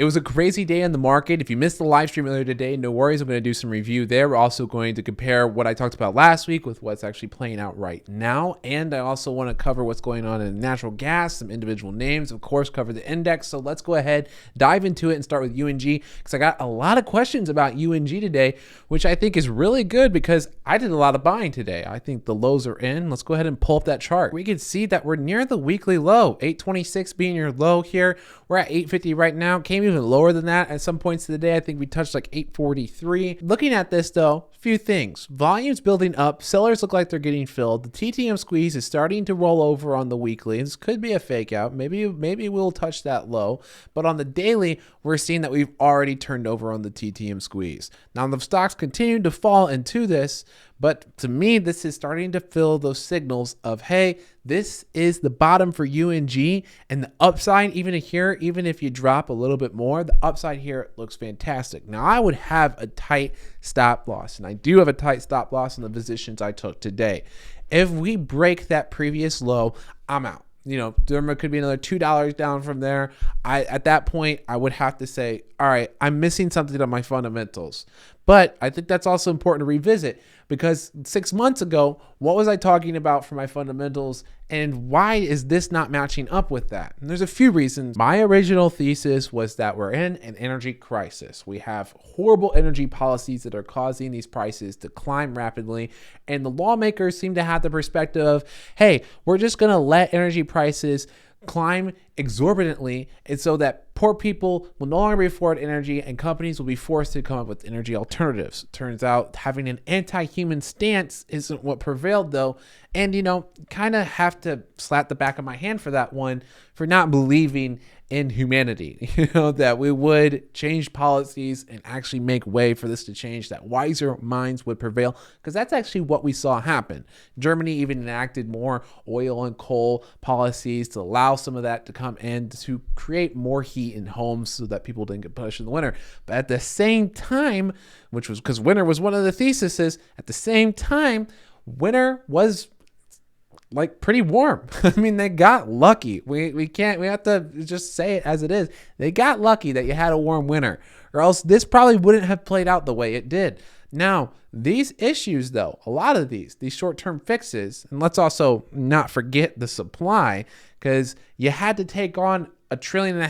It was a crazy day in the market. If you missed the live stream earlier today, no worries. I'm going to do some review there. We're also going to compare what I talked about last week with what's actually playing out right now. And I also want to cover what's going on in natural gas, some individual names, of course, cover the index. So let's go ahead, dive into it and start with UNG because I got a lot of questions about UNG today, which I think is really good because I did a lot of buying today. I think the lows are in. Let's go ahead and pull up that chart. We can see that we're near the weekly low, 826 being your low here. We're at 850 right now. Came even lower than that at some points of the day. I think we touched like 843. Looking at this though, a few things. Volumes building up. Sellers look like they're getting filled. The TTM squeeze is starting to roll over on the weekly. This could be a fake out. Maybe we'll touch that low. But on the daily, we're seeing that we've already turned over on the TTM squeeze. Now the stocks continue to fall into this, but to me, this is starting to fill those signals of, hey, this is the bottom for UNG, and the upside, even here, even if you drop a little bit more, the upside here looks fantastic. Now, I would have a tight stop loss, and I do have a tight stop loss in the positions I took today. If we break that previous low, I'm out. You know, there could be another $2 down from there. At that point, I would have to say, all right, I'm missing something on my fundamentals. But I think that's also important to revisit because 6 months ago, what was I talking about for my fundamentals and why is this not matching up with that? And there's a few reasons. My original thesis was that we're in an energy crisis. We have horrible energy policies that are causing these prices to climb rapidly. And the lawmakers seem to have the perspective of, hey, we're just going to let energy prices climb exorbitantly, and so that poor people will no longer be afford energy and companies will be forced to come up with energy alternatives. Turns out having an anti-human stance isn't what prevailed though. And you know, kind of have to slap the back of my hand for that one, for not believing in humanity, you know, that we would change policies and actually make way for this to change, that wiser minds would prevail, because that's actually what we saw happen. Germany even enacted more oil and coal policies to allow some of that to come in to create more heat in homes so that people didn't get pushed in the winter. But at the same time, which was because winter was one of the theses, at the same time, winter was like pretty warm. I mean, they got lucky. We have to just say it as it is. They got lucky that you had a warm winter, or else this probably wouldn't have played out the way it did. Now, these issues though, a lot of these short-term fixes, and let's also not forget the supply, because you had to take on $1.5 trillion,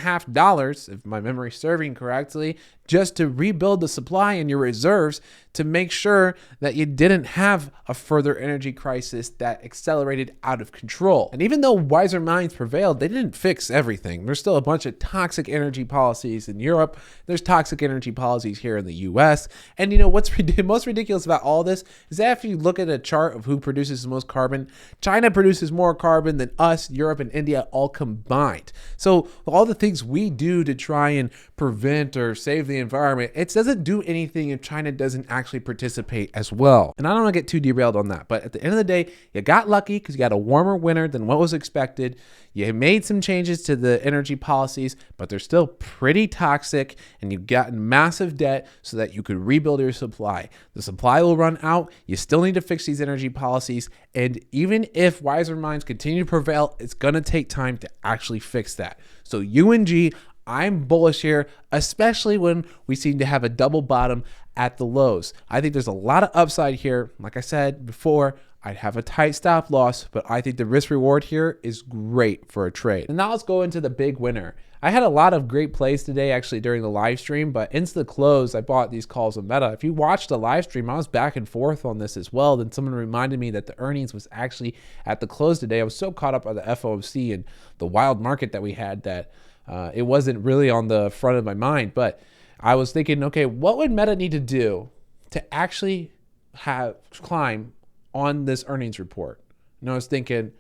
if my memory is serving correctly, just to rebuild the supply in your reserves to make sure that you didn't have a further energy crisis that accelerated out of control. And even though wiser minds prevailed, they didn't fix everything. There's still a bunch of toxic energy policies in Europe. There's toxic energy policies here in the US. And you know what's most ridiculous about all this is that if you look at a chart of who produces the most carbon, China produces more carbon than us, Europe, and India all combined. So all the things we do to try and prevent or save the environment, it doesn't do anything if China doesn't actually participate as well. And I don't want to get too derailed on that, but at the end of the day, you got lucky because you got a warmer winter than what was expected. You made some changes to the energy policies, but they're still pretty toxic, and you've gotten massive debt so that you could rebuild your supply. The supply will run out. You still need to fix these energy policies, and even if wiser minds continue to prevail, it's going to take time to actually fix that. So UNG, I'm bullish here, especially when we seem to have a double bottom at the lows. I think there's a lot of upside here. Like I said before, I'd have a tight stop loss, but I think the risk reward here is great for a trade. And now let's go into the big winner. I had a lot of great plays today actually during the live stream, but into the close, I bought these calls of Meta. If you watched the live stream, I was back and forth on this as well. Then someone reminded me that the earnings was actually at the close today. I was so caught up by the FOMC and the wild market that we had that it wasn't really on the front of my mind. But I was thinking, okay, what would Meta need to do to actually climb on this earnings report? And I was thinking,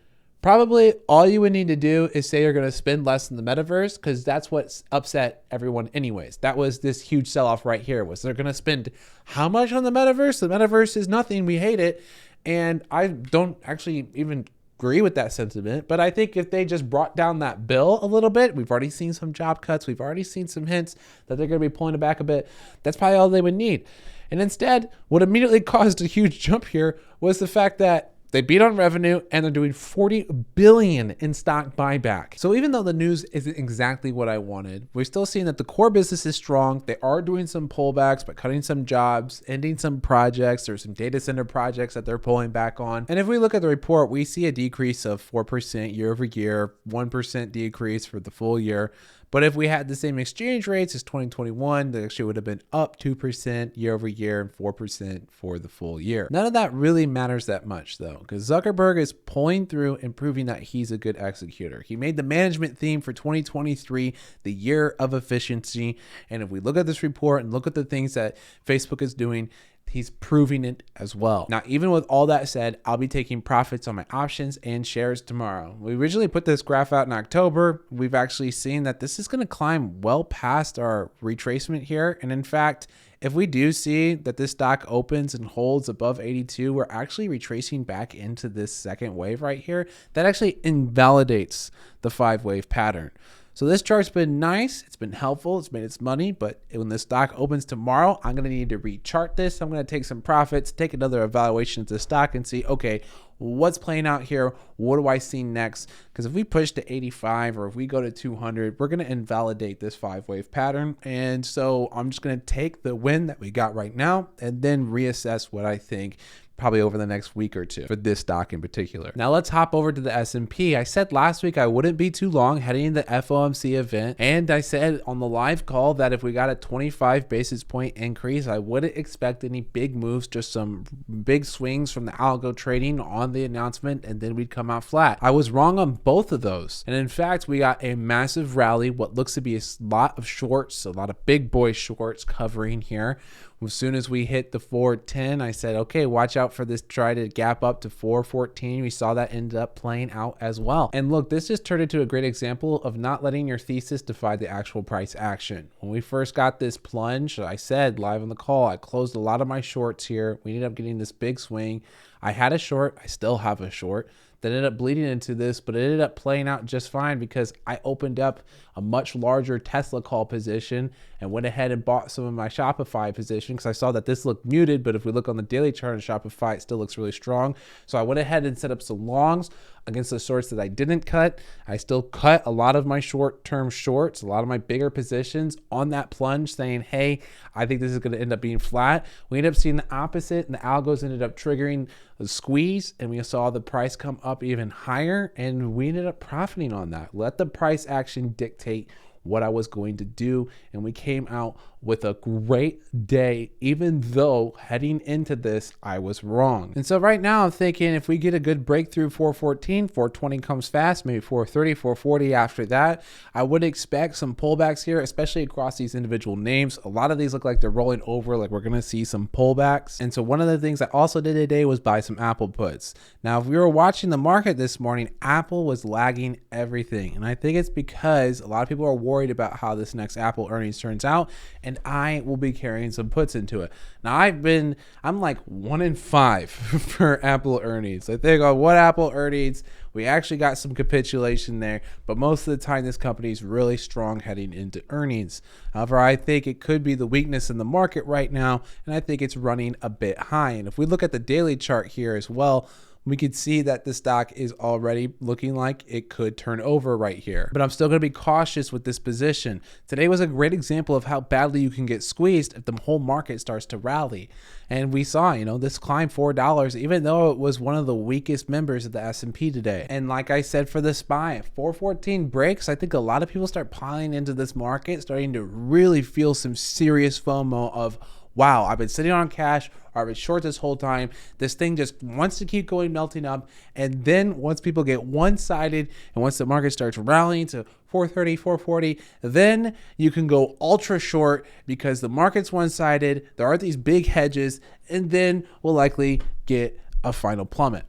probably all you would need to do is say you're going to spend less in the metaverse, because that's what's upset everyone anyways. That was this huge sell-off right here, was they're going to spend how much on the metaverse? The metaverse is nothing. We hate it. And I don't actually even agree with that sentiment, but I think if they just brought down that bill a little bit, we've already seen some job cuts. We've already seen some hints that they're going to be pulling it back a bit. That's probably all they would need. And instead, what immediately caused a huge jump here was the fact that They beat on revenue and they're doing $40 billion in stock buyback. So even though the news isn't exactly what I wanted, we're still seeing that the core business is strong. They are doing some pullbacks by cutting some jobs, ending some projects. There's some data center projects that they're pulling back on. And if we look at the report, we see a decrease of 4% year over year, 1% decrease for the full year. But if we had the same exchange rates as 2021, they actually would have been up 2% year over year and 4% for the full year. None of that really matters that much though, because Zuckerberg is pulling through and proving that he's a good executor. He made the management theme for 2023 the year of efficiency. And if we look at this report and look at the things that Facebook is doing, he's proving it as well. Now, even with all that said, I'll be taking profits on my options and shares tomorrow. We originally put this graph out in October. We've actually seen that this is going to climb well past our retracement here. And in fact, if we do see that this stock opens and holds above 82, we're actually retracing back into this second wave right here. That actually invalidates the 5-wave pattern. So this chart's been nice. It's been helpful. It's made its money. But when the stock opens tomorrow, I'm going to need to rechart this. I'm going to take some profits, take another evaluation of the stock and see, okay, what's playing out here? What do I see next? Because if we push to 85 or if we go to 200, we're going to invalidate this 5-wave pattern. And so I'm just going to take the win that we got right now and then reassess what I think probably over the next week or two for this stock in particular. Now let's hop over to the S&P. I said last week I wouldn't be too long heading into the FOMC event. And I said on the live call that if we got a 25 basis point increase, I wouldn't expect any big moves, just some big swings from the algo trading on the announcement, and then we'd come out flat. I was wrong on both of those. And in fact, we got a massive rally, what looks to be a lot of shorts, a lot of big boy shorts covering here. As soon as we hit the 410, I said, okay, watch out for this, try to gap up to 414. We saw that end up playing out as well. And look, this just turned into a great example of not letting your thesis defy the actual price action. When we first got this plunge, I said live on the call, I closed a lot of my shorts here. We ended up getting this big swing. I had a short, I still have a short. That ended up bleeding into this, but it ended up playing out just fine because I opened up a much larger Tesla call position and went ahead and bought some of my Shopify position because I saw that this looked muted, but if we look on the daily chart on Shopify, it still looks really strong. So I went ahead and set up some longs against the shorts that I didn't cut. I still cut a lot of my short-term shorts, a lot of my bigger positions on that plunge saying, hey, I think this is going to end up being flat. We ended up seeing the opposite and the algos ended up triggering a squeeze and we saw the price come up even higher and we ended up profiting on that. Let the price action dictate what I was going to do, and we came out with a great day, even though heading into this, I was wrong. And so right now I'm thinking if we get a good breakthrough 414, 420 comes fast, maybe 430, 440 after that, I would expect some pullbacks here, especially across these individual names. A lot of these look like they're rolling over, like we're gonna see some pullbacks. And so one of the things I also did today was buy some Apple puts. Now, if we were watching the market this morning, Apple was lagging everything. And I think it's because a lot of people are worried about how this next Apple earnings turns out, and I will be carrying some puts into it. Now I'm like 1 in 5 for Apple earnings. I think on what Apple earnings, we actually got some capitulation there, but most of the time this company is really strong heading into earnings. However, I think it could be the weakness in the market right now, and I think it's running a bit high. And if we look at the daily chart here as well, we could see that the stock is already looking like it could turn over right here. But I'm still going to be cautious with this position. Today was a great example of how badly you can get squeezed if the whole market starts to rally. And we saw, this climb $4, even though it was one of the weakest members of the S&P today. And like I said for the SPY, if 414 breaks, I think a lot of people start piling into this market, starting to really feel some serious FOMO of, wow, I've been sitting on cash, or I've been short this whole time. This thing just wants to keep going, melting up. And then once people get one-sided and once the market starts rallying to 430, 440, then you can go ultra short because the market's one-sided. There are these big hedges, and then we'll likely get a final plummet.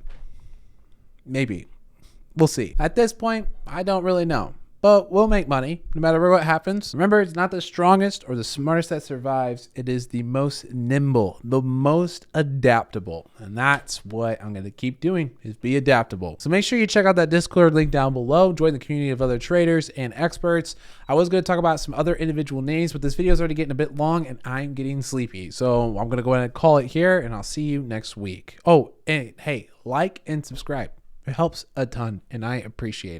Maybe. We'll see. At this point, I don't really know. but we'll make money no matter what happens. Remember, it's not the strongest or the smartest that survives. It is the most nimble, the most adaptable. And that's what I'm going to keep doing, is be adaptable. So make sure you check out that Discord link down below. Join the community of other traders and experts. I was going to talk about some other individual names, but this video is already getting a bit long and I'm getting sleepy. So I'm going to go ahead and call it here, and I'll see you next week. Oh, and hey, like and subscribe. It helps a ton and I appreciate it.